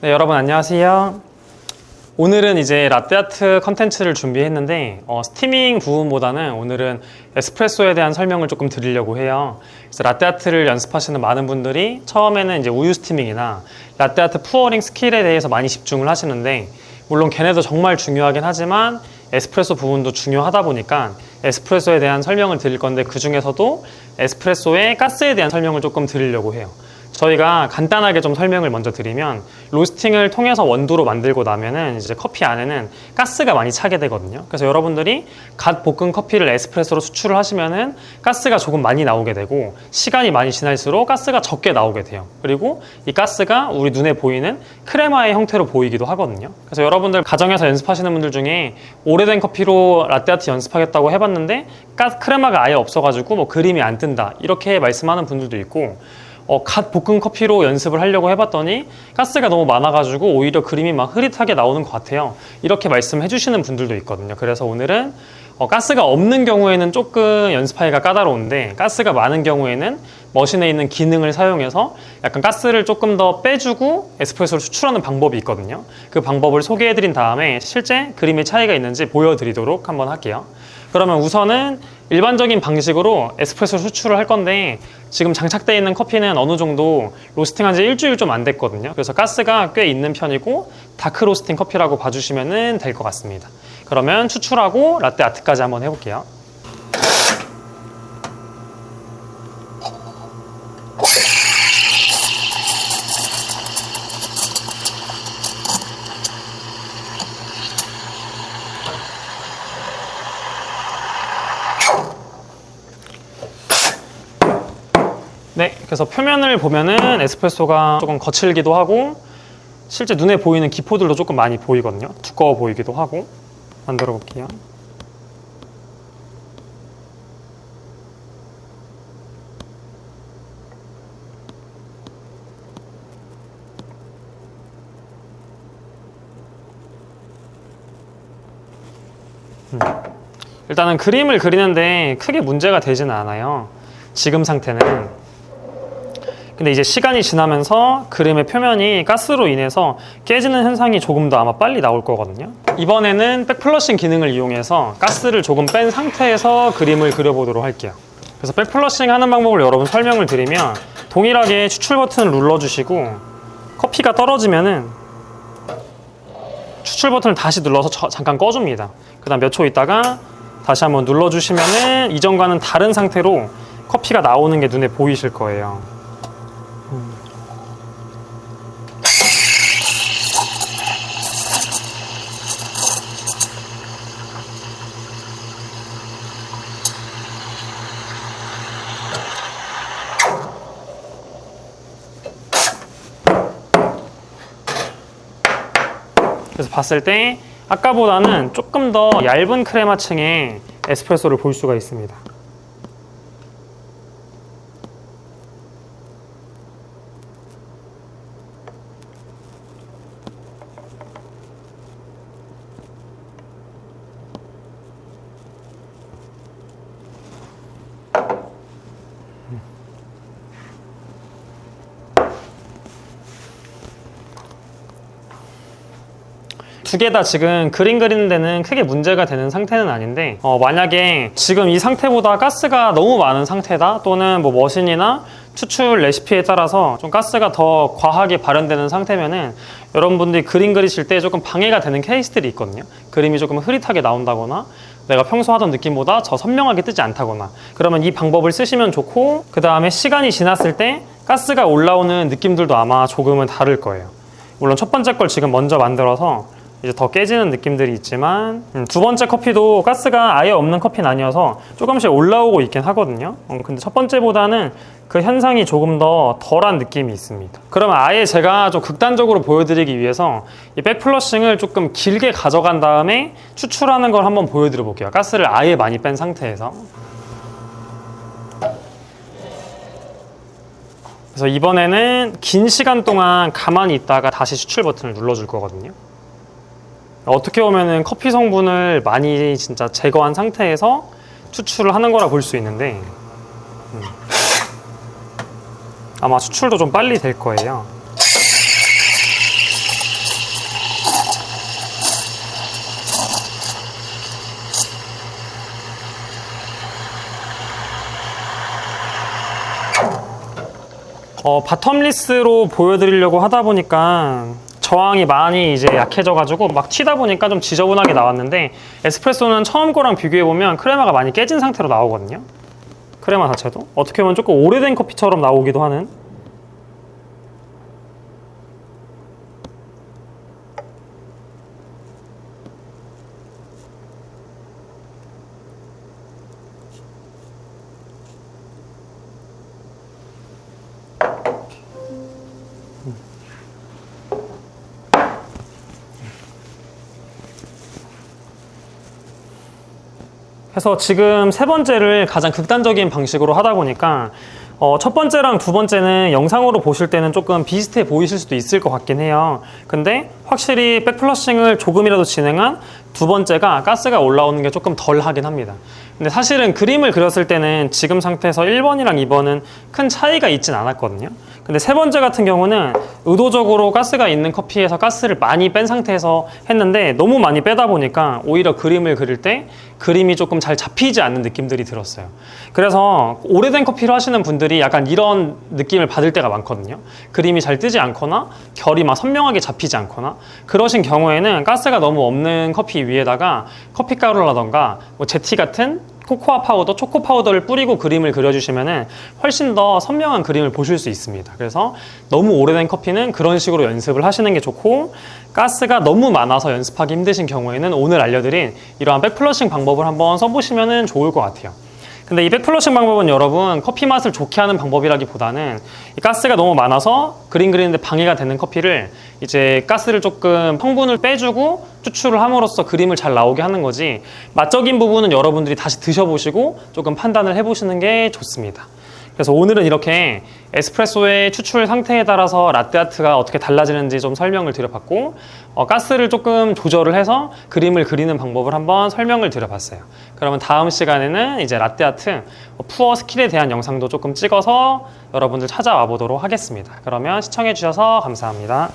네, 여러분 안녕하세요. 오늘은 이제 라떼아트 컨텐츠를 준비했는데 스티밍 부분보다는 오늘은 에스프레소에 대한 설명을 조금 드리려고 해요. 그래서 라떼아트를 연습하시는 많은 분들이 처음에는 이제 우유 스티밍이나 라떼아트 푸어링 스킬에 대해서 많이 집중을 하시는데, 물론 걔네도 정말 중요하긴 하지만 에스프레소 부분도 중요하다 보니까 에스프레소에 대한 설명을 드릴 건데, 그 중에서도 에스프레소의 가스에 대한 설명을 조금 드리려고 해요. 저희가 간단하게 좀 설명을 먼저 드리면, 로스팅을 통해서 원두로 만들고 나면은 이제 커피 안에는 가스가 많이 차게 되거든요. 그래서 여러분들이 갓 볶은 커피를 에스프레소로 수출을 하시면은 가스가 조금 많이 나오게 되고, 시간이 많이 지날수록 가스가 적게 나오게 돼요. 그리고 이 가스가 우리 눈에 보이는 크레마의 형태로 보이기도 하거든요. 그래서 여러분들 가정에서 연습하시는 분들 중에 오래된 커피로 라떼아트 연습하겠다고 해봤는데 크레마가 아예 없어가지고 뭐 그림이 안 뜬다, 이렇게 말씀하는 분들도 있고, 갓 볶은 커피로 연습을 하려고 해봤더니 가스가 너무 많아가지고 오히려 그림이 막 흐릿하게 나오는 것 같아요, 이렇게 말씀해 주시는 분들도 있거든요. 그래서 오늘은 가스가 없는 경우에는 조금 연습하기가 까다로운데, 가스가 많은 경우에는 머신에 있는 기능을 사용해서 약간 가스를 조금 더 빼주고 에스프레소를 수출하는 방법이 있거든요. 그 방법을 소개해 드린 다음에 실제 그림의 차이가 있는지 보여드리도록 한번 할게요. 그러면 우선은 일반적인 방식으로 에스프레소 수출을 할 건데, 지금 장착되어 있는 커피는 어느 정도 로스팅한 지 일주일 좀 안 됐거든요. 그래서 가스가 꽤 있는 편이고 다크 로스팅 커피라고 봐주시면 될 것 같습니다. 그러면 추출하고 라떼 아트까지 한번 해볼게요. 네, 그래서 표면을 보면은 에스프레소가 조금 거칠기도 하고 실제 눈에 보이는 기포들도 조금 많이 보이거든요. 두꺼워 보이기도 하고. 만들어 볼게요. 일단은 그림을 그리는데 크게 문제가 되지는 않아요, 지금 상태는. 근데 이제 시간이 지나면서 그림의 표면이 가스로 인해서 깨지는 현상이 조금 더 아마 빨리 나올 거거든요. 이번에는 백플러싱 기능을 이용해서 가스를 조금 뺀 상태에서 그림을 그려보도록 할게요. 그래서 백플러싱 하는 방법을 여러분 설명을 드리면, 동일하게 추출 버튼을 눌러주시고 커피가 떨어지면은 추출 버튼을 다시 눌러서 잠깐 꺼줍니다. 그 다음 몇 초 있다가 다시 한번 눌러주시면은 이전과는 다른 상태로 커피가 나오는 게 눈에 보이실 거예요. 그래서 봤을 때 아까보다는 조금 더 얇은 크레마층의 에스프레소를 볼 수가 있습니다. 두 개 다 지금 그림 그리는 데는 크게 문제가 되는 상태는 아닌데, 만약에 지금 이 상태보다 가스가 너무 많은 상태다, 또는 뭐 머신이나 추출 레시피에 따라서 좀 가스가 더 과하게 발현되는 상태면은 여러분들이 그림 그리실 때 조금 방해가 되는 케이스들이 있거든요. 그림이 조금 흐릿하게 나온다거나 내가 평소 하던 느낌보다 더 선명하게 뜨지 않다거나, 그러면 이 방법을 쓰시면 좋고, 그 다음에 시간이 지났을 때 가스가 올라오는 느낌들도 아마 조금은 다를 거예요. 물론 첫 번째 걸 지금 먼저 만들어서 이제 더 깨지는 느낌들이 있지만, 두 번째 커피도 가스가 아예 없는 커피는 아니어서 조금씩 올라오고 있긴 하거든요. 근데 첫 번째보다는 그 현상이 조금 더 덜한 느낌이 있습니다. 그러면 아예 제가 좀 극단적으로 보여드리기 위해서 이 백플러싱을 조금 길게 가져간 다음에 추출하는 걸 한번 보여드려 볼게요. 가스를 아예 많이 뺀 상태에서. 그래서 이번에는 긴 시간 동안 가만히 있다가 다시 추출 버튼을 눌러줄 거거든요. 어떻게 보면은 커피 성분을 많이 진짜 제거한 상태에서 추출을 하는 거라 볼 수 있는데, 아마 추출도 좀 빨리 될 거예요. 바텀리스로 보여드리려고 하다 보니까 저항이 많이 이제 약해져가지고 막 튀다 보니까 좀 지저분하게 나왔는데, 에스프레소는 처음 거랑 비교해보면 크레마가 많이 깨진 상태로 나오거든요. 크레마 자체도 어떻게 보면 조금 오래된 커피처럼 나오기도 하는. 그래서 지금 세 번째를 가장 극단적인 방식으로 하다 보니까 첫 번째랑 두 번째는 영상으로 보실 때는 조금 비슷해 보이실 수도 있을 것 같긴 해요. 근데 확실히 백플러싱을 조금이라도 진행한 두 번째가 가스가 올라오는 게 조금 덜 하긴 합니다. 근데 사실은 그림을 그렸을 때는 지금 상태에서 1번이랑 2번은 큰 차이가 있진 않았거든요. 근데 세 번째 같은 경우는 의도적으로 가스가 있는 커피에서 가스를 많이 뺀 상태에서 했는데, 너무 많이 빼다 보니까 오히려 그림을 그릴 때 그림이 조금 잘 잡히지 않는 느낌들이 들었어요. 그래서 오래된 커피를 하시는 분들이 약간 이런 느낌을 받을 때가 많거든요. 그림이 잘 뜨지 않거나 결이 막 선명하게 잡히지 않거나, 그러신 경우에는 가스가 너무 없는 커피 위에다가 커피 가루라던가 뭐 제티 같은 코코아 파우더, 초코 파우더를 뿌리고 그림을 그려주시면은 훨씬 더 선명한 그림을 보실 수 있습니다. 그래서 너무 오래된 커피는 그런 식으로 연습을 하시는 게 좋고, 가스가 너무 많아서 연습하기 힘드신 경우에는 오늘 알려드린 이러한 백플러싱 방법을 한번 써보시면 좋을 것 같아요. 근데 이 백플러싱 방법은 여러분 커피 맛을 좋게 하는 방법이라기보다는 이 가스가 너무 많아서 그림 그리는데 방해가 되는 커피를 이제 가스를 조금 성분을 빼주고 추출을 함으로써 그림을 잘 나오게 하는 거지, 맛적인 부분은 여러분들이 다시 드셔보시고 조금 판단을 해보시는 게 좋습니다. 그래서 오늘은 이렇게 에스프레소의 추출 상태에 따라서 라떼아트가 어떻게 달라지는지 좀 설명을 드려봤고, 가스를 조금 조절을 해서 그림을 그리는 방법을 한번 설명을 드려봤어요. 그러면 다음 시간에는 이제 라떼아트 푸어 스킬에 대한 영상도 조금 찍어서 여러분들 찾아와 보도록 하겠습니다. 그러면 시청해 주셔서 감사합니다.